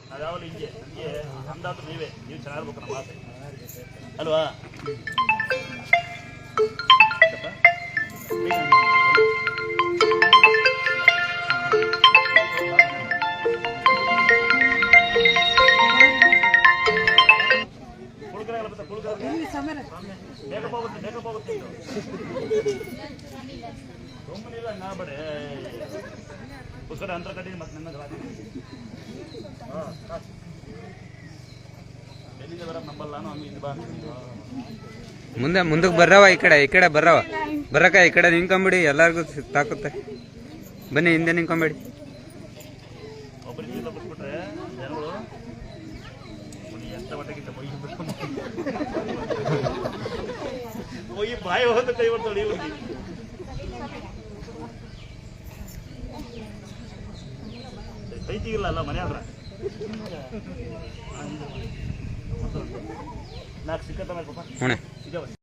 ನಾವ್ಯಾವಲ್ಲ ಹಿಂಗೆ ನನಗೆ ಅಂದಾದ್ರು ನೀವು ಚೆನ್ನಾಗಿರ್ಬೇಕು ನಮ್ಮ ಆಸೆ ಅಲ್ವಾ. ಮೇಕಪ್ ಹೋಗುತ್ತೆ ಸೋಮನಿಲ್ಲ ನಾ ಬಡೆ ಉಸ್ಕಡೆ ಅಂತರ ಕಟ್ಟಿ ಮತ್ತೆ ನನ್ನ ಎಲ್ಲಿಂದ ಬರ ನಂಬಲ್ಲ ನಾನು ಹಂಗೆ ಇದು ಬಾ ಮುಂದಕ್ಕೆ ಬರ್ರವ ಈ ಕಡೆ ಬರ್ರವ ಬರಕ ಈ ಕಡೆ ನಿಂತ್ಕೊಂಬಿಡಿ ಎಲ್ಲರಿಗೂ ತಾಕುತ್ತೆ ಬನ್ನಿ ಹಿಂದೆ ನಿಂತ್ಕೊಂಬೇಡಿ ಒಬ್ಬರಿಗೆ ತಪ್ಪಿಸ್ಬಿಟ್ರೆ ಜನಗಳು ಎಂತ ಹೊಟ್ಟೆಗಿಂತ ಹೋಗಿ ಬಾಯಿ ಹೋದ ಕೈ ಬರ್ತಾಳೆ ಇವ್ರಿಗೆ ಕೈತಿಗಿಲ್ಲ ಅಲ್ಲ ಮನೆ ಹತ್ರ ನಾಲ್ಕು ಸಿಕ್ಕತ್ತ ಪಾಪ